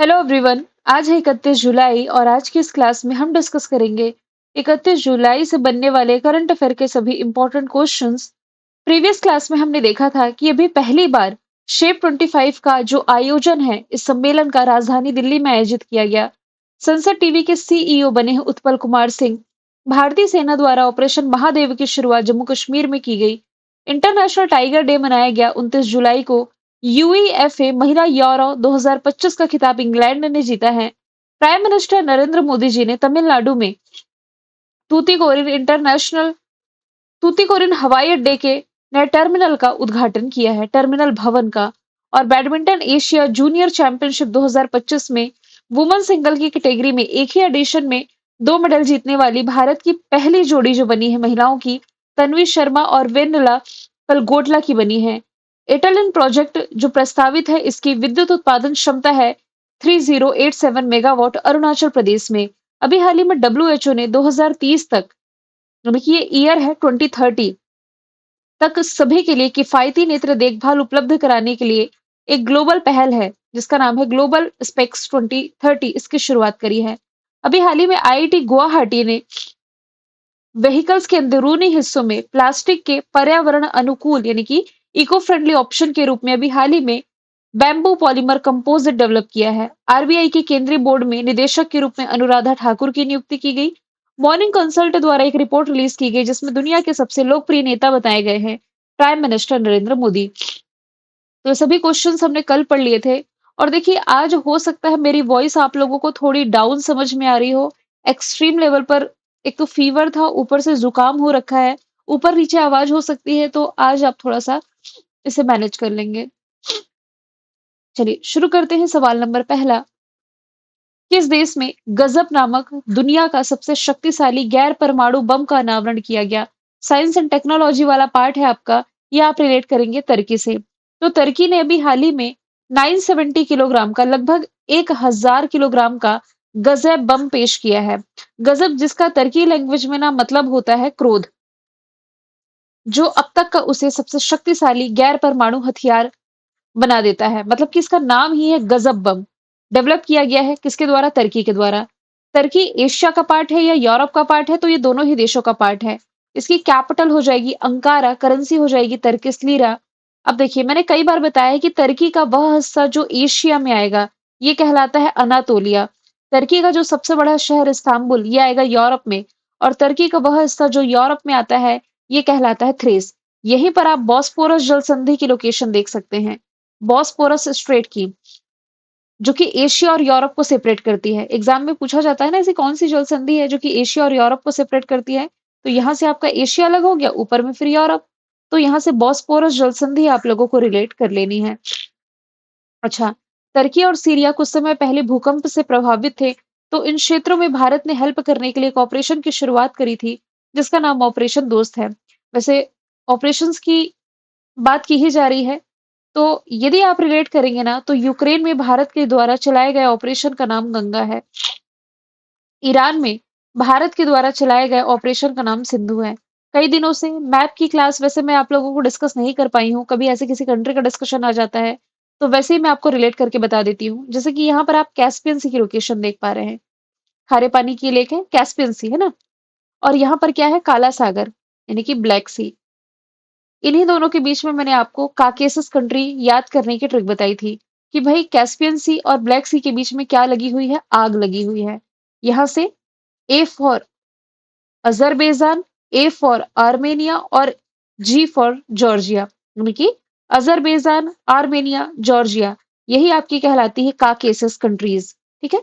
Hello everyone. आज है 31 जुलाई और आज की इस क्लास में हम डिस्कस करेंगे 31 जुलाई से बनने वाले करंट अफेयर के सभी इंपॉर्टेंट क्वेश्चंस। प्रीवियस क्लास में हमने देखा था कि अभी पहली बार शेप 25 का जो आयोजन है इस सम्मेलन का राजधानी दिल्ली में आयोजित किया गया। संसद टीवी के सीईओ बने हैं उत्पल कुमार सिंह। भारतीय सेना द्वारा ऑपरेशन महादेव की शुरुआत जम्मू कश्मीर में की गई। इंटरनेशनल टाइगर डे मनाया गया 29 जुलाई को। यूईएफए महिला यूरो 2025 का खिताब इंग्लैंड ने जीता है। प्राइम मिनिस्टर नरेंद्र मोदी जी ने तमिलनाडु में तूतीकोरिन इंटरनेशनल तूतीकोरिन हवाई अड्डे के नए टर्मिनल का उद्घाटन किया है, टर्मिनल भवन का। और बैडमिंटन एशिया जूनियर चैंपियनशिप 2025 में वुमेन सिंगल की कैटेगरी में एक ही एडिशन में 2 मेडल जीतने वाली भारत की पहली जोड़ी जो बनी है महिलाओं की, तन्वी शर्मा और वेनिला कलगोटला की बनी है। इटालियन प्रोजेक्ट जो प्रस्तावित है इसकी विद्युत उत्पादन क्षमता है 3087 मेगावाट अरुणाचल प्रदेश में। अभी हाल ही में डब्ल्यूएचओ ने 2030 तक, यानी कि ये ईयर है 2030 तक, सभी के लिए किफायती नेत्र देखभाल उपलब्ध कराने के लिए एक ग्लोबल पहल है जिसका नाम है ग्लोबल स्पेक्स 2030, इसकी शुरुआत करी है। अभी हाल ही में आईआईटी गुवाहाटी ने व्हीकल्स के अंदरूनी हिस्सों में प्लास्टिक के पर्यावरण अनुकूल यानी कि इको फ्रेंडली ऑप्शन के रूप में अभी हाल ही में बैम्बू पॉलीमर कंपोजिट डेवलप किया है। आरबीआई के केंद्रीय बोर्ड में निदेशक के रूप में अनुराधा ठाकुर की नियुक्ति की गई। मॉर्निंग कंसल्ट द्वारा एक रिपोर्ट रिलीज की गई जिसमें दुनिया के सबसे लोकप्रिय नेता बताए गए हैं प्राइम मिनिस्टर नरेंद्र मोदी। तो ये सभी क्वेश्चंस हमने कल पढ़ लिए थे। और देखिए आज हो सकता है मेरी वॉइस आप लोगों को थोड़ी डाउन समझ में आ रही हो, एक्सट्रीम लेवल पर। एक तो फीवर था, ऊपर से जुकाम हो रखा है, ऊपर नीचे आवाज हो सकती है, तो आज आप थोड़ा सा इसे मैनेज कर लेंगे। चलिए शुरू करते हैं। सवाल नंबर पहला, किस देश में गजब नामक दुनिया का सबसे शक्तिशाली गैर परमाणु बम का अनावरण किया गया? साइंस एंड टेक्नोलॉजी वाला पार्ट है आपका, ये आप रिलेट करेंगे तुर्की से। तो तुर्की ने अभी हाल ही में 970 किलोग्राम का, लगभग 1000 किलोग्राम का गजब बम पेश किया है। गजब जिसका तुर्की लैंग्वेज में ना मतलब होता है क्रोध, जो अब तक का उसे सबसे शक्तिशाली गैर परमाणु हथियार बना देता है। मतलब कि इसका नाम ही है गजब बम। डेवलप किया गया है किसके द्वारा? तुर्की के द्वारा। तुर्की एशिया का पार्ट है या यूरोप का पार्ट है? तो ये दोनों ही देशों का पार्ट है। इसकी कैपिटल हो जाएगी अंकारा, करेंसी हो जाएगी तुर्किश लीरा। अब देखिए मैंने कई बार बताया है कि तुर्की का वह हिस्सा जो एशिया में आएगा ये कहलाता है अनातोलिया। तुर्की का जो सबसे बड़ा शहर इस्तांबुल ये आएगा यूरोप में। और तुर्की का वह हिस्सा जो यूरोप में आता है ये कहलाता है थ्रेस। यहीं पर आप बॉस्फोरस जल संधि की लोकेशन देख सकते हैं, बॉस्फोरस स्ट्रेट की, जो कि एशिया और यूरोप को सेपरेट करती है। एग्जाम में पूछा जाता है ना ऐसी कौन सी जल संधि है जो कि एशिया और यूरोप को सेपरेट करती है? तो यहाँ से आपका एशिया अलग हो गया, ऊपर में फिर यूरोप। तो यहाँ से बॉस्फोरस जल संधि आप लोगों को रिलेट कर लेनी है। अच्छा, तुर्की और सीरिया कुछ समय पहले भूकंप से प्रभावित थे, तो इन क्षेत्रों में भारत ने हेल्प करने के लिए एक ऑपरेशन की शुरुआत करी थी जिसका नाम ऑपरेशन दोस्त है। वैसे ऑपरेशंस की बात की ही जा रही है, तो यदि आप रिलेट करेंगे ना तो यूक्रेन में भारत के द्वारा चलाए गए ऑपरेशन का नाम गंगा है। ईरान में भारत के द्वारा चलाए गए ऑपरेशन का नाम सिंधु है। कई दिनों से मैप की क्लास वैसे मैं आप लोगों को डिस्कस नहीं कर पाई हूँ, कभी ऐसे किसी कंट्री का डिस्कशन आ जाता है तो वैसे ही मैं आपको रिलेट करके बता देती हूँ। जैसे कि यहाँ पर आप कैस्पियन सी की लोकेशन देख पा रहे हैं, खारे पानी की लेक है कैस्पियन सी, है ना। और यहाँ पर क्या है? काला सागर, यानी कि ब्लैक सी। इन्हीं दोनों के बीच में मैंने आपको काकेसस कंट्री याद करने की ट्रिक बताई थी कि भाई कैस्पियन सी और ब्लैक सी के बीच में क्या लगी हुई है? आग लगी हुई है। यहाँ से A for Azerbaijan, A for Armenia और जी फॉर जॉर्जिया, यानी कि अजरबैजान, आर्मेनिया, जॉर्जिया, यही आपकी कहलाती है काकेसस कंट्रीज। ठीक है,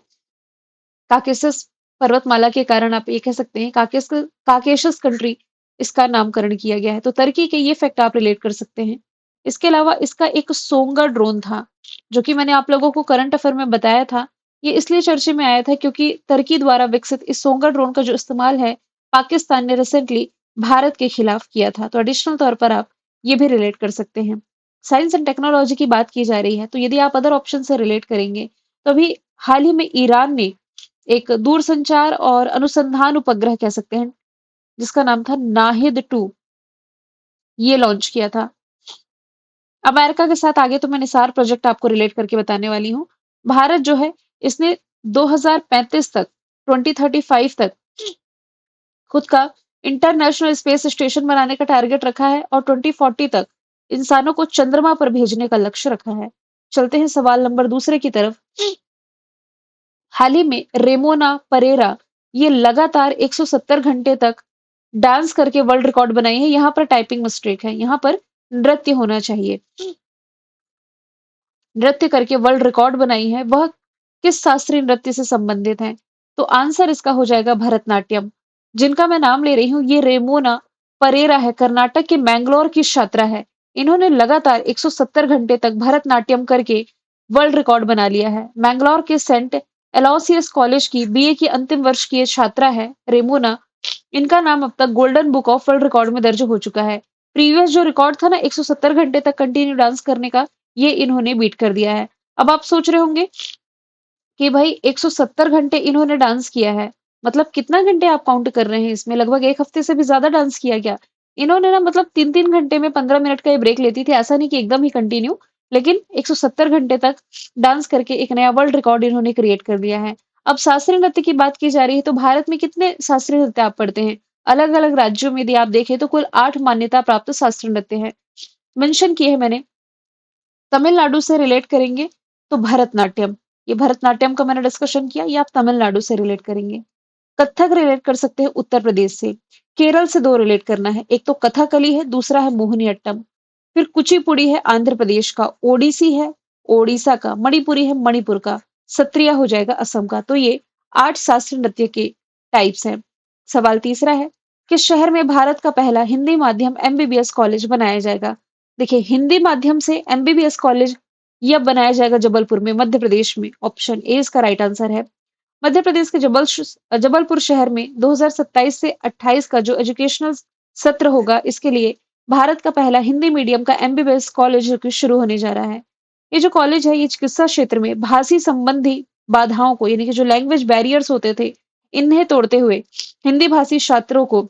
काकेसस पर्वतमाला के कारण आप ये कह सकते हैं काकेशस कंट्री इसका नामकरण किया गया है। तो तुर्की के ये फैक्ट आप रिलेट कर सकते हैं। इसके अलावा इसका एक सोंगा ड्रोन था जो कि मैंने आप लोगों को करंट अफेयर में बताया था। ये इसलिए चर्चे में आया था क्योंकि तुर्की द्वारा विकसित इस सोंगा ड्रोन का जो इस्तेमाल है पाकिस्तान ने रिसेंटली भारत के खिलाफ किया था। तो एडिशनल तौर पर आप ये भी रिलेट कर सकते हैं। साइंस एंड टेक्नोलॉजी की बात की जा रही है तो यदि आप अदर ऑप्शन से रिलेट करेंगे तो अभी हाल ही में ईरान ने एक दूरसंचार और अनुसंधान उपग्रह कह सकते हैं जिसका नाम था नाहिद 2, ये लॉन्च किया था। अमेरिका के साथ आगे तो मैं निसार प्रोजेक्ट आपको रिलेट करके बताने वाली हूँ। भारत जो है इसने 2035 तक 2035 तक खुद का इंटरनेशनल स्पेस स्टेशन बनाने का टारगेट रखा है और 2040 तक इंसानों को चंद्रमा पर भेजने का लक्ष्य रखा है। चलते हैं सवाल नंबर दूसरे की तरफ। हाल ही में रेमोना परेरा ये लगातार 170 घंटे तक डांस करके वर्ल्ड रिकॉर्ड बनाई है। यहाँ पर टाइपिंग मिस्टेक है, यहाँ पर नृत्य होना चाहिए। नृत्य करके वर्ल्ड रिकॉर्ड बनाई है, वह किस शास्त्रीय नृत्य से संबंधित है? तो आंसर इसका हो जाएगा भरतनाट्यम। जिनका मैं नाम ले रही हूँ ये रेमोना परेरा है, कर्नाटक के मैंगलोर की छात्रा है। इन्होंने लगातार 170 घंटे तक भरतनाट्यम करके वर्ल्ड रिकॉर्ड बना लिया है। मैंगलोर के सेंट एलोसियस कॉलेज की बीए की अंतिम वर्ष की ये छात्रा है रेमोना। इनका नाम अब तक golden book of world record में दर्ज हो चुका है। प्रीवियस जो रिकॉर्ड था ना 170 घंटे तक कंटिन्यू डांस करने का, ये इन्होंने बीट कर दिया है। अब आप सोच रहे होंगे कि भाई 170 घंटे इन्होंने डांस किया है, मतलब कितना घंटे आप काउंट कर रहे हैं इसमें? लगभग 1 हफ्ते से भी ज़्यादा डांस किया क्या? इन्होंने ना मतलब 3-3 घंटे में 15 मिनट का ये ब्रेक लेती थी, ऐसा नहीं कि एकदम ही कंटिन्यू, लेकिन 170 घंटे तक डांस करके एक नया वर्ल्ड रिकॉर्ड इन्होंने क्रिएट कर दिया है। अब शास्त्रीय नृत्य की बात की जा रही है, तो भारत में कितने शास्त्रीय नृत्य आप पढ़ते हैं? अलग-अलग राज्यों में यदि आप देखें तो कुल 8 मान्यता प्राप्त शास्त्रीय नृत्य हैं। मेंशन किए हैं मैंने। तमिलनाडु से रिलेट करेंगे तो भरतनाट्यम, ये भरतनाट्यम का मैंने डिस्कशन किया, ये आप तमिलनाडु से रिलेट करेंगे। कथक रिलेट कर सकते हैं उत्तर प्रदेश से। केरल से 2 रिलेट करना है, एक तो कथकली है, दूसरा है मोहिनीअट्टम। फिर कुचिपुड़ी है आंध्र प्रदेश का, ओडिसी है ओडिशा का, मणिपुरी है मणिपुर का, सत्रिया हो जाएगा असम का। तो ये 8 शास्त्रीय नृत्य के टाइप्स हैं। सवाल तीसरा है, किस शहर में भारत का पहला हिंदी माध्यम एमबीबीएस कॉलेज बनाया जाएगा? देखिए, हिंदी माध्यम से एमबीबीएस कॉलेज यह बनाया जाएगा जबलपुर में, मध्य प्रदेश में। ऑप्शन ए इसका राइट आंसर है। मध्य प्रदेश के जबलपुर शहर में 2027 से 28 का जो एजुकेशनल सत्र होगा, इसके लिए भारत का पहला हिंदी मीडियम का एमबीबीएस कॉलेज जो कि शुरू होने जा रहा है। ये जो कॉलेज है, ये चिकित्सा क्षेत्र में भाषी संबंधी बाधाओं को, यानी कि जो लैंग्वेज बैरियर्स होते थे, इन्हें तोड़ते हुए हिंदी भाषी छात्रों को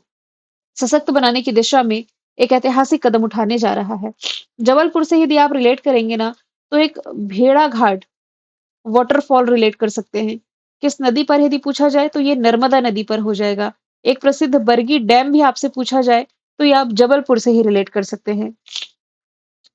सशक्त बनाने की दिशा में एक ऐतिहासिक कदम उठाने जा रहा है। जबलपुर से यदि आप रिलेट करेंगे ना, तो एक भेड़ा घाट वाटरफॉल रिलेट कर सकते हैं। किस नदी पर यदि पूछा जाए तो ये नर्मदा नदी पर हो जाएगा। एक प्रसिद्ध बरगी डैम भी आपसे पूछा जाए तो ये आप जबलपुर से ही रिलेट कर सकते हैं।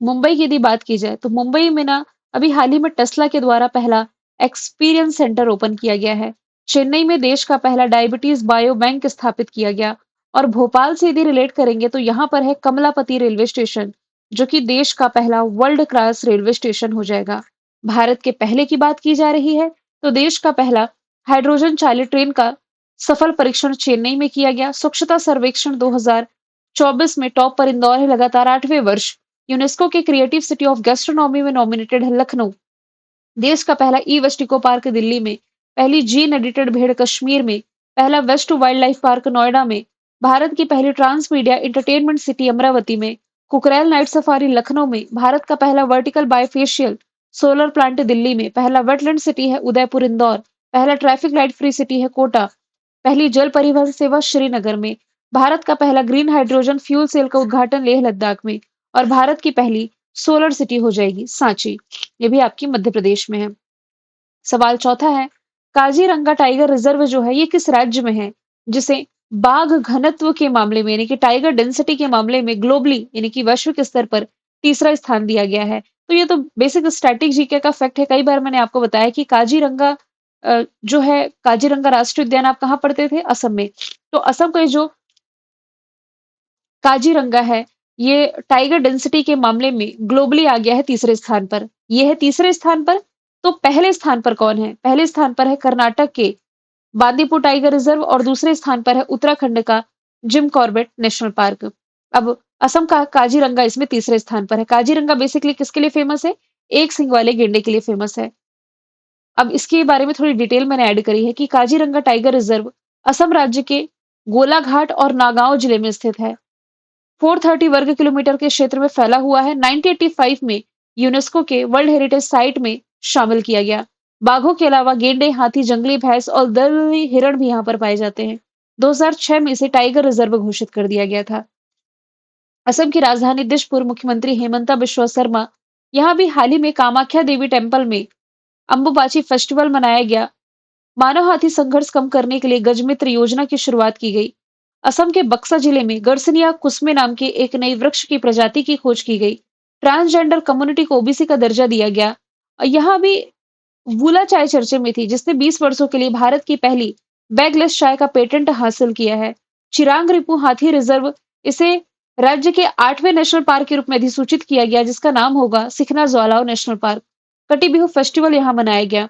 मुंबई की यदि बात की जाए तो मुंबई में ना अभी हाल ही में टेस्ला के द्वारा पहला एक्सपीरियंस सेंटर ओपन किया गया है। चेन्नई में देश का पहला डायबिटीज बायो बैंक स्थापित किया गया और भोपाल से यदि रिलेट करेंगे तो यहाँ पर है कमलापति रेलवे स्टेशन, जो कि देश का पहला वर्ल्ड क्लास रेलवे स्टेशन हो जाएगा। भारत के पहले की बात की जा रही है तो देश का पहला हाइड्रोजन चालित ट्रेन का सफल परीक्षण चेन्नई में किया गया। स्वच्छता सर्वेक्षण 2024 में टॉप पर इंदौर है, लगातार 8वें वर्ष। यूनेस्को के क्रिएटिव सिटी ऑफ गैस्ट्रोनॉमी में नॉमिनेटेड है लखनऊ। देश का पहला e waste eco park Delhi में, पहली जीन एडिटेड भेड़ कश्मीर में, पहला waste wildlife park Noida में, भारत की पहली trans media entertainment city Amaravati में, कुकरेल नाइट सफारी लखनऊ में, भारत का पहला vertical biofacial solar plant Delhi में, पहला वेटलैंड सिटी है उदयपुर इंदौर, पहला ट्रैफिक लाइट फ्री सिटी है कोटा, पहली जल परिवहन सेवा श्रीनगर में, भारत का पहला ग्रीन हाइड्रोजन फ्यूल सेल का उद्घाटन लेह लद्दाख में और भारत की पहली सोलर सिटी हो जाएगी सांची। ये भी आपकी मध्य प्रदेश में है। सवाल चौथा है, काजीरंगा टाइगर रिजर्व जो है ये किस राज्य में है, जिसे बाघ घनत्व के मामले में यानी कि टाइगर डेंसिटी के मामले में ग्लोबली यानी कि वैश्विक स्तर पर तीसरा स्थान दिया गया है? तो ये तो बेसिक स्टैटिक जीके का फैक्ट है। कई बार मैंने आपको बताया कि काजीरंगा जो है काजीरंगा राष्ट्रीय उद्यान आप कहाँ पढ़ते थे? असम में। तो असम का ये जो काजीरंगा है, ये टाइगर डेंसिटी के मामले में ग्लोबली आ गया है तीसरे स्थान पर। ये है तीसरे स्थान पर। तो पहले स्थान पर कौन है? पहले स्थान पर है कर्नाटक के बांदीपुर टाइगर रिजर्व और दूसरे स्थान पर है उत्तराखंड का जिम कॉर्बेट नेशनल पार्क। अब असम का काजीरंगा इसमें तीसरे स्थान पर है। काजीरंगा बेसिकली किसके लिए फेमस है? एक सींग वाले गेंडे के लिए फेमस है। अब इसके बारे में थोड़ी डिटेल मैंने ऐड करी है कि काजीरंगा टाइगर रिजर्व असम राज्य के गोलाघाट और नागांव जिले में स्थित है। 430 वर्ग किलोमीटर के क्षेत्र में फैला हुआ है। 1985 में यूनेस्को के वर्ल्ड हेरिटेज साइट में शामिल किया गया। बाघों के अलावा गेंडे, हाथी, जंगली भैंस और दलदली हिरण भी यहाँ पर पाए जाते हैं। 2006 में इसे टाइगर रिजर्व घोषित कर दिया गया था। असम की राजधानी दिशपुर मुख्यमंत्री हेमंता बिश्वा शर्मा यहाँ भी हाल ही में कामाख्या देवी टेम्पल में अंबुबाची फेस्टिवल मनाया गया। मानव हाथी संघर्ष कम करने के लिए गजमित्र योजना की शुरुआत की गई। असम के बक्सा जिले में गर्सनिया कुस्मे नाम के एक नई वृक्ष की प्रजाति की खोज की गई। ट्रांसजेंडर कम्युनिटी को ओबीसी का दर्जा दिया गया। और यहाँ भी वूला चाय चर्चे में थी, जिसने 20 वर्षों के लिए भारत की पहली बैगलेस चाय का पेटेंट हासिल किया है। चिरांग रिपू हाथी रिजर्व, इसे राज्य के 8वें नेशनल पार्क के रूप में अधिसूचित किया गया, जिसका नाम होगा सिखना ज्वालाओ नेशनल पार्क। कटी बिहू फेस्टिवल यहाँ मनाया गया।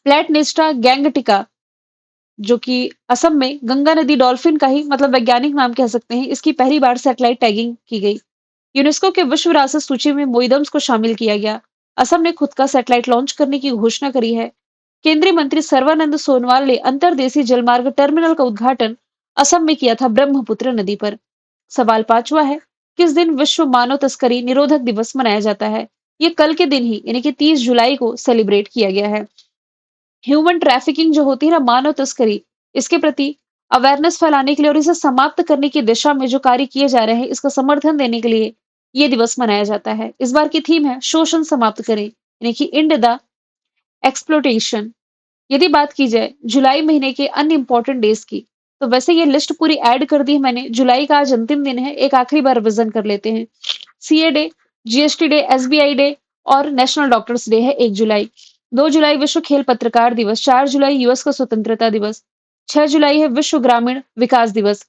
फ्लैट नेस्टा गैंगटिका, जो कि असम में गंगा नदी डॉल्फिन का ही मतलब वैज्ञानिक नाम कह सकते हैं, इसकी पहली बार सैटेलाइट टैगिंग की गई। यूनेस्को के विश्व विरासत सूची में मोइदम्स को शामिल किया गया। असम ने खुद का सैटेलाइट लॉन्च करने की घोषणा करी है। केंद्रीय मंत्री सर्बानंद सोनोवाल ने अंतर्देशीय जलमार्ग टर्मिनल का उद्घाटन असम में किया था, ब्रह्मपुत्र नदी पर। सवाल पांचवा है, किस दिन विश्व मानव तस्करी निरोधक दिवस मनाया जाता है? ये कल के दिन ही यानी कि 30 जुलाई को सेलिब्रेट किया गया है। ह्यूमन ट्रैफिकिंग जो होती है ना, मानव तस्करी, इसके प्रति अवेयरनेस फैलाने के लिए और इसे समाप्त करने की दिशा में जो कार्य किए जा रहे हैं, इसका समर्थन देने के लिए ये दिवस मनाया जाता है। इस बार की थीम है शोषण समाप्त करें, यानी कि एंड द एक्सप्लोटेशन। यदि बात की जाए जुलाई महीने के अन्य इंपॉर्टेंट डेज की, तो वैसे ये लिस्ट पूरी ऐड कर दी है मैंने। जुलाई का आज अंतिम दिन है, एक आखिरी बार रिविजन कर लेते हैं। CA day, GST day, SBI day और नेशनल डॉक्टर्स डे है 1 जुलाई। 2 जुलाई विश्व खेल पत्रकार दिवस, 4 जुलाई यूएस का स्वतंत्रता दिवस, 6 जुलाई है विश्व ग्रामीण विकास दिवस,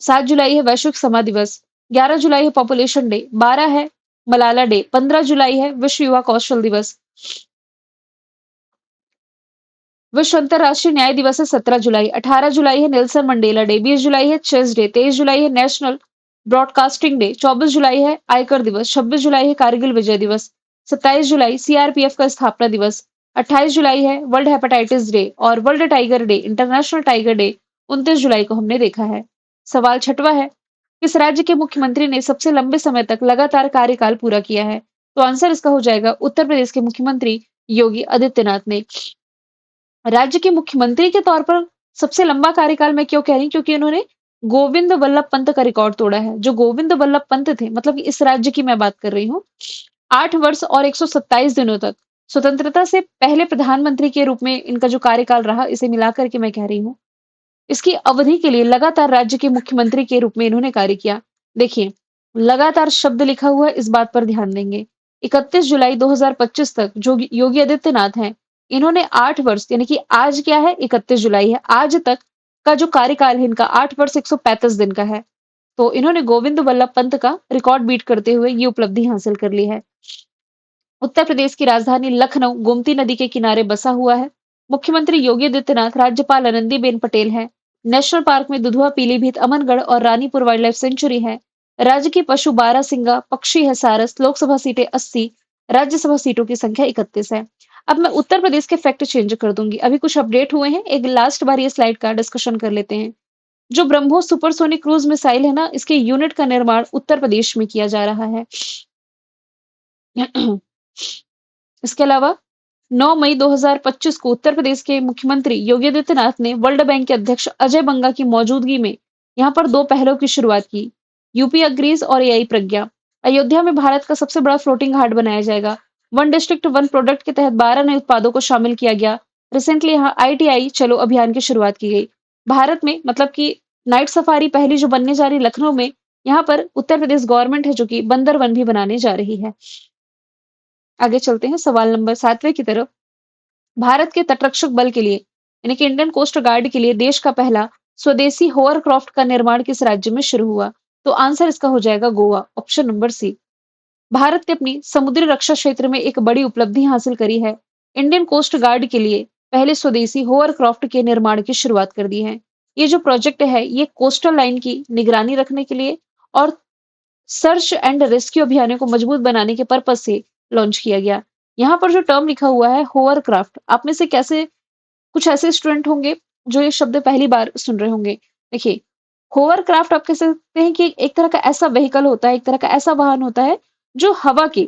7 जुलाई है वैश्विक समा दिवस, 11 जुलाई है पॉपुलेशन डे, 12 है मलाला डे, 15 जुलाई है विश्व युवा कौशल दिवस, विश्व अंतर्राष्ट्रीय न्याय दिवस है 17 जुलाई, 18 जुलाई है नेल्सन मंडेला डे, 20 जुलाई है चेस डे, 23 जुलाई है नेशनल ब्रॉडकास्टिंग डे, 24 जुलाई है आयकर दिवस, 26 जुलाई है कारगिल विजय दिवस, 27 जुलाई सीआरपीएफ का स्थापना दिवस, 28 जुलाई है वर्ल्ड हेपेटाइटिस डे और world tiger day, international tiger day 29 जुलाई को हमने देखा है। सवाल छठवा है, किस राज्य के मुख्यमंत्री ने सबसे लंबे समय तक लगातार कार्यकाल पूरा किया है? तो आंसर इसका हो जाएगा उत्तर प्रदेश के मुख्यमंत्री योगी आदित्यनाथ ने। राज्य के मुख्यमंत्री के तौर पर सबसे लंबा कार्यकाल मैं क्यों कह रही हूँ, क्योंकि उन्होंने गोविंद वल्लभ पंत का रिकॉर्ड तोड़ा है। जो गोविंद वल्लभ पंत थे, मतलब कि इस राज्य की मैं बात कर रही हूँ, 8 वर्ष और 127 दिनों तक स्वतंत्रता से पहले प्रधानमंत्री के रूप में इनका जो कार्यकाल रहा, इसे मिलाकर के मैं कह रही हूँ, इसकी अवधि के लिए लगातार राज्य के मुख्यमंत्री के रूप में इन्होंने कार्य किया। देखिए, लगातार शब्द लिखा हुआ है, इस बात पर ध्यान देंगे। 31 जुलाई 2025 तक जो योगी आदित्यनाथ हैं, इन्होंने 8 वर्ष यानी कि आज क्या है, 31 जुलाई है, आज तक का जो कार्यकाल है इनका 8 वर्ष 135 दिन का है। तो इन्होंने गोविंद वल्लभ पंत का रिकॉर्ड बीट करते हुए ये उपलब्धि हासिल कर ली है। उत्तर प्रदेश की राजधानी लखनऊ गोमती नदी के किनारे बसा हुआ है। मुख्यमंत्री योगी आदित्यनाथ, राज्यपाल आनंदीबेन पटेल हैं। नेशनल पार्क में दुधवा, पीलीभीत, अमनगढ़ और रानीपुर वाइल्ड लाइफ सेंचुरी है। राज्य की पशु बारहसिंगा, पक्षी है सारस। लोकसभा सीटें 80, राज्यसभा सीटों की संख्या 31 है। अब मैं उत्तर प्रदेश के फैक्ट चेंज कर दूंगी, अभी कुछ अपडेट हुए हैं। एक लास्ट बार ये स्लाइड का डिस्कशन कर लेते हैं। जो ब्रह्मोस सुपरसोनिक क्रूज मिसाइल है ना, इसके यूनिट का निर्माण उत्तर प्रदेश में किया जा रहा है। इसके अलावा 9 मई 2025 को उत्तर प्रदेश के मुख्यमंत्री योगी आदित्यनाथ ने वर्ल्ड बैंक के अध्यक्ष अजय बंगा की मौजूदगी में यहाँ पर 2 पहलों की शुरुआत की। यूपी अग्रीज और एआई प्रज्ञा। अयोध्या में भारत का सबसे बड़ा फ्लोटिंग हाट बनाया जाएगा। वन डिस्ट्रिक्ट वन प्रोडक्ट के तहत 12 नए उत्पादों को शामिल किया गया। रिसेंटली यहाँ आईटीआई चलो अभियान की शुरुआत की गई। भारत में मतलब कि नाइट सफारी पहली जो बनने जा रही लखनऊ में, यहाँ पर उत्तर प्रदेश गवर्नमेंट है जो कि बंदर वन भी बनाने जा रही है। आगे चलते हैं सवाल नंबर 7वें की तरफ। भारत के तटरक्षक बल के लिए यानी कि इंडियन कोस्ट गार्ड के लिए देश का पहला स्वदेशी होवरक्राफ्ट का निर्माण किस राज्य में शुरू हुआ? तो आंसर इसका हो जाएगा Goa, option number C. Bharat ने अपनी समुद्री रक्षा क्षेत्र में एक बड़ी उपलब्धि हासिल करी है। इंडियन कोस्ट गार्ड के लिए पहले स्वदेशी होवरक्राफ्ट के निर्माण की शुरुआत कर दी है। ये जो प्रोजेक्ट है, ये कोस्टल लाइन की निगरानी रखने के लिए और सर्च एंड रेस्क्यू अभियानों को मजबूत बनाने के पर्पज से लॉन्च किया गया। यहाँ पर जो टर्म लिखा हुआ है होवरक्राफ्ट, आप में से कैसे कुछ ऐसे स्टूडेंट होंगे जो ये शब्द पहली बार सुन रहे होंगे। देखिए, होवरक्राफ्ट आप कह सकते हैं कि एक तरह का ऐसा व्हीकल होता है, एक तरह का ऐसा वाहन होता है जो हवा के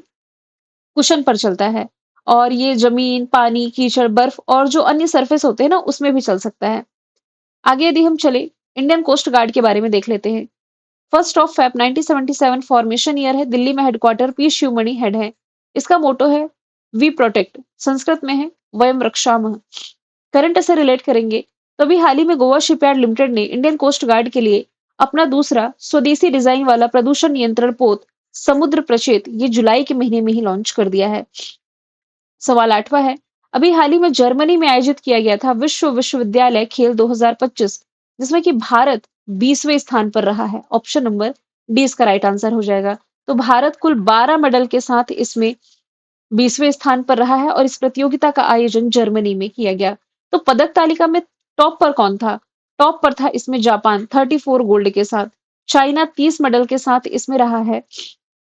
कुशन पर चलता है और ये जमीन, पानी, कीचड़, बर्फ और जो अन्य सरफेस होते हैं ना, उसमें भी चल सकता है। आगे यदि हम चले, इंडियन कोस्ट गार्ड के बारे में देख लेते हैं। 1 Feb 1977 फॉर्मेशन ईयर है। दिल्ली में हेडक्वार्टर पी शिवमणि हेड है। इसका मोटो है वी प्रोटेक्ट संस्कृत में है वयम रक्षामः। करंट से रिलेट करेंगे तो अभी हाल ही में गोवा शिपयार्ड लिमिटेड ने इंडियन कोस्ट गार्ड के लिए अपना दूसरा स्वदेशी डिजाइन वाला प्रदूषण नियंत्रण पोत समुद्र प्रचेत ये जुलाई के महीने में ही लॉन्च कर दिया है। सवाल 8वां है, अभी हाल ही में जर्मनी में आयोजित किया गया था विश्व विश्वविद्यालय खेल 2025 जिसमें कि भारत 20वें स्थान पर रहा है। ऑप्शन नंबर डी इसका राइट आंसर हो जाएगा। तो भारत कुल 12 मेडल के साथ इसमें 20वें स्थान पर रहा है और इस प्रतियोगिता का आयोजन जर्मनी में किया गया। तो पदक तालिका में टॉप पर कौन था? टॉप पर था इसमें जापान 34 गोल्ड के साथ। चाइना 30 मेडल के साथ इसमें रहा है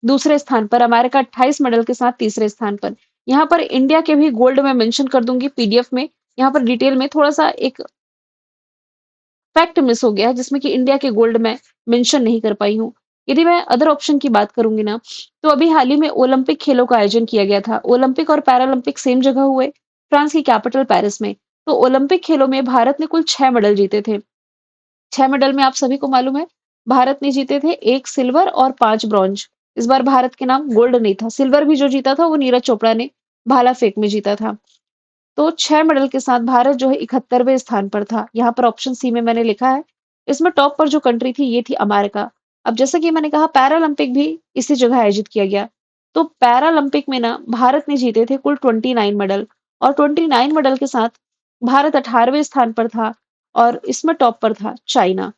दूसरे स्थान पर। अमेरिका 28 मेडल के साथ तीसरे स्थान पर। यहाँ पर इंडिया के भी गोल्ड में मेंशन कर दूंगी पीडीएफ में। यहाँ पर डिटेल में थोड़ा सा एक फैक्ट मिस हो गया है जिसमें कि इंडिया के गोल्ड में मेंशन नहीं कर पाई हूँ। यदि मैं अदर ऑप्शन की बात करूंगी ना तो अभी हाल ही में ओलंपिक खेलों का आयोजन किया गया था। ओलंपिक और पैरालंपिक सेम जगह हुए फ्रांस की कैपिटल पेरिस में। तो ओलंपिक खेलों में भारत ने कुल 6 मेडल जीते थे। 6 मेडल में आप सभी को मालूम है भारत ने जीते थे 1 सिल्वर और 5 ब्रॉन्ज। इस बार भारत के नाम गोल्ड नहीं था। सिल्वर भी जो जीता था वो नीरज चोपड़ा ने भाला फेंक में जीता था। तो 6 मेडल के साथ भारत जो है 71वें स्थान पर था। यहाँ पर ऑप्शन सी में मैंने लिखा है। इसमें टॉप पर जो कंट्री थी ये थी अमेरिका। अब जैसा कि मैंने कहा पैरालंपिक भी इसी जगह आयोजित किया गया। तो पैरालंपिक में ना भारत ने जीते थे कुल 29 मेडल और 29 मेडल के साथ भारत 18वें स्थान पर था और इसमें टॉप पर था चाइना।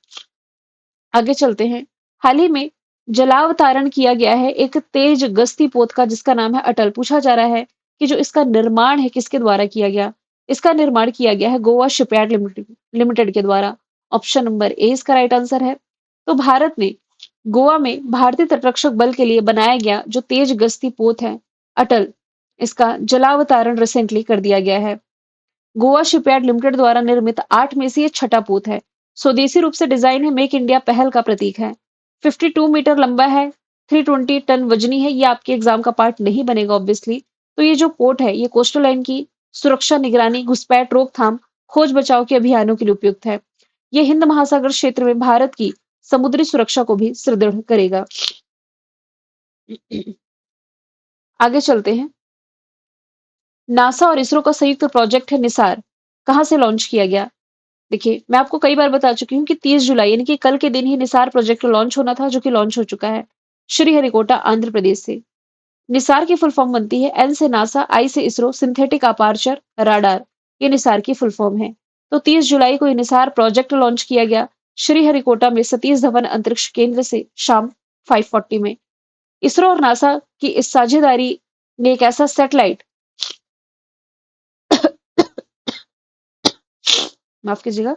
आगे चलते हैं। हाल ही में जलावतरण किया गया है एक तेज गश्ती पोत का जिसका नाम है अटल। पूछा जा रहा है कि जो इसका निर्माण है किसके द्वारा किया गया? इसका निर्माण किया गया है गोवा शिपयार्ड लिमिटेड के द्वारा। ऑप्शन नंबर ए इसका राइट आंसर है। तो भारत ने गोवा में भारतीय तटरक्षक बल के लिए बनाया गया जो तेज गश्ती पोत है अटल, इसका जलावतरण रिसेंटली कर दिया गया है। गोवा शिपयार्ड लिमिटेड द्वारा निर्मित 8 में से ये छठा पोत है। स्वदेशी रूप से डिजाइन है, मेक इंडिया पहल का प्रतीक है। 52 मीटर लंबा है, 320 टन वजनी है। ये आपके एग्जाम का पार्ट नहीं बनेगा ऑब्वियसली। तो ये जो पोर्ट है ये कोस्टल लाइन की सुरक्षा, निगरानी, घुसपैठ, रोकथाम, खोज बचाव के अभियानों के लिए उपयुक्त है। ये हिंद महासागर क्षेत्र में भारत की समुद्री सुरक्षा को भी सुदृढ़ करेगा। आगे चलते हैं। नासा और इसरो का संयुक्त प्रोजेक्ट है निसार, कहाँ से लॉन्च किया गया? देखिए, मैं आपको कई बार बता चुकी हूँ कि 30 जुलाई यानी कि कल के दिन ही निसार प्रोजेक्ट लॉन्च होना था जो कि लॉन्च हो चुका है श्रीहरिकोटा आंध्र प्रदेश से। निसार की फुल फॉर्म बनती है एन से नासा, आई से इसरो, सिंथेटिक अपार्चर राडार। ये निसार की फुल फॉर्म है। तो 30 जुलाई को ये निसार प्रोजेक्ट लॉन्च किया गया श्रीहरिकोटा में सतीश धवन अंतरिक्ष केंद्र से शाम 5:40 में। इसरो और नासा की इस साझेदारी ने एक ऐसा सैटेलाइट माफ कीजिएगा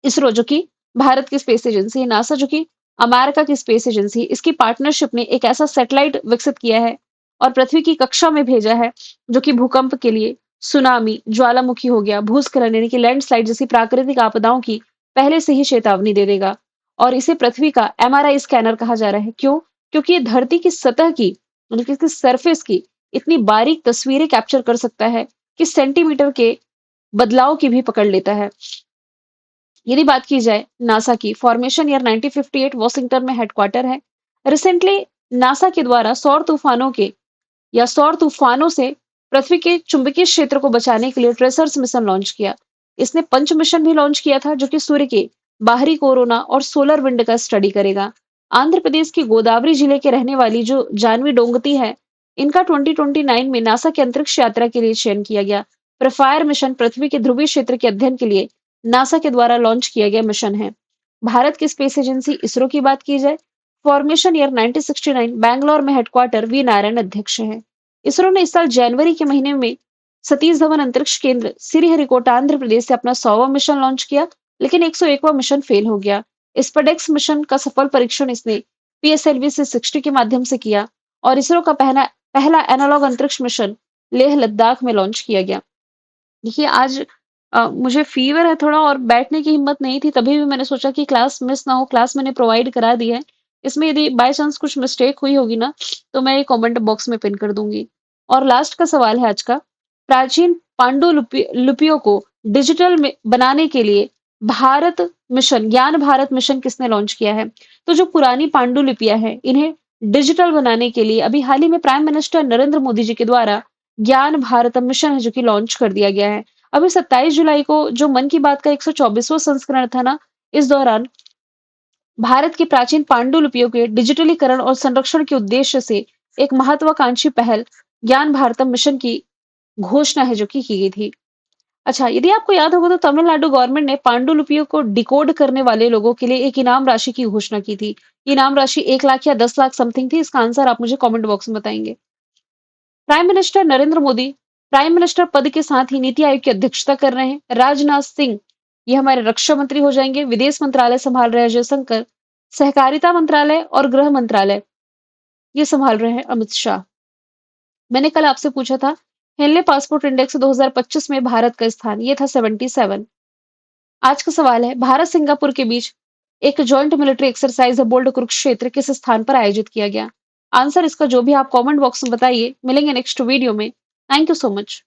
इसरो जो कि भारत की स्पेस एजेंसी है, नासा जो कि अमेरिका की स्पेस एजेंसी है, इसकी पार्टनरशिप ने एक ऐसा सैटेलाइट विकसित किया है और पृथ्वी की कक्षा में भेजा है जो कि भूकंप के लिए, सुनामी, ज्वालामुखी हो गया, भूस्खलन यानी कि लैंडस्लाइड जैसी प्राकृतिक आपदाओं की पहले से ही चेतावनी दे देगा। और इसे पृथ्वी का एमआरआई स्कैनर कहा जा रहा है। क्यों? क्योंकि ये धरती की सतह की यानी कि इसकी सरफेस की इतनी बारीक तस्वीरें कैप्चर कर सकता है कि सेंटीमीटर के बदलाव की भी पकड़ लेता है। यदि बात की जाए नासा की, फॉर्मेशन ईयर 1958 वॉशिंगटन में हेडक्वार्टर है। रिसेंटली नासा के द्वारा सौर तूफानों से पृथ्वी के चुंबकीय क्षेत्र को बचाने के लिए ट्रेसर्स मिशन लॉन्च किया। इसने पंच मिशन भी लॉन्च किया था जो कि सूर्य के बाहरी कोरोना और सोलर विंड का स्टडी करेगा। आंध्र प्रदेश की गोदावरी जिले के रहने वाली जो जानवी डोंगती है, इनका 2029 में नासा के अंतरिक्ष यात्रा के लिए चयन किया गया। प्रोफायर मिशन पृथ्वी के ध्रुवीय क्षेत्र के अध्ययन के लिए नासा के द्वारा लॉन्च किया गया मिशन है। भारत की स्पेस एजेंसी इसरो की बात की जाए, फॉर्मेशन ईयर 1969 बैंगलोर में हेडक्वार्टर वी नारायण अध्यक्ष है। इसरो ने इस साल जनवरी के महीने में सतीश धवन अंतरिक्ष केंद्र श्रीहरिकोटा आंध्र प्रदेश से अपना 100वां मिशन लॉन्च किया, लेकिन 101वां मिशन फेल हो गया। स्पेडेक्स मिशन का सफल परीक्षण इसने पीएसएलवी से 60 के माध्यम से किया और इसरो का पहला एनालॉग अंतरिक्ष मिशन लेह लद्दाख में लॉन्च किया गया। देखिए आज मुझे फीवर है थोड़ा और बैठने की हिम्मत नहीं थी, तभी भी मैंने सोचा कि क्लास मिस ना हो। क्लास मैंने प्रोवाइड करा दी है। इसमें यदि बाय चांस कुछ मिस्टेक हुई होगी ना तो मैं ये कमेंट बॉक्स में पिन कर दूंगी। और लास्ट का सवाल है आज का, प्राचीन लिपियों को डिजिटल में बनाने के लिए ज्ञान भारत मिशन किसने लॉन्च किया है? तो जो पुरानी पांडुलिपियां हैं इन्हें डिजिटल बनाने के लिए अभी हाल ही में प्राइम मिनिस्टर नरेंद्र मोदी जी के द्वारा ज्ञान भारत मिशन है जो कि लॉन्च कर दिया गया है। अभी 27 जुलाई को जो मन की बात का 124वां संस्करण था ना, इस दौरान भारत की प्राचीन पांडुलिपियों के डिजिटलीकरण और संरक्षण के उद्देश्य से एक महत्वाकांक्षी पहल ज्ञान भारतम मिशन की घोषणा है जो कि की गई थी। अच्छा, यदि आपको याद होगा तो तमिलनाडु गवर्नमेंट ने पांडुलिपियों को डिकोड करने वाले लोगों के लिए एक इनाम राशि की घोषणा की थी। इनाम राशि 1 लाख या 10 लाख समथिंग थी। इसका आंसर आप मुझे कमेंट बॉक्स में बताएंगे। Prime minister Narendra Modi prime minister पद के साथ ही नीति आयोग की अध्यक्षता कर रहे हैं। राजनाथ सिंह ये हमारे रक्षा मंत्री हो जाएंगे। विदेश मंत्रालय संभाल रहे हैं जयशंकर। सहकारिता मंत्रालय और गृह मंत्रालय ये संभाल रहे हैं अमित शाह। मैंने कल आपसे पूछा था हेनले पासपोर्ट इंडेक्स 2025 में भारत का स्थान, ये था 77। आज का सवाल है भारत सिंगापुर के बीच एक जॉइंट मिलिट्री एक्सरसाइज है बोल्ड कुरुक्षेत्र किस स्थान पर आयोजित किया गया? आंसर इसका जो भी आप कमेंट बॉक्स में बताइए। मिलेंगे नेक्स्ट वीडियो में। Thank you so much.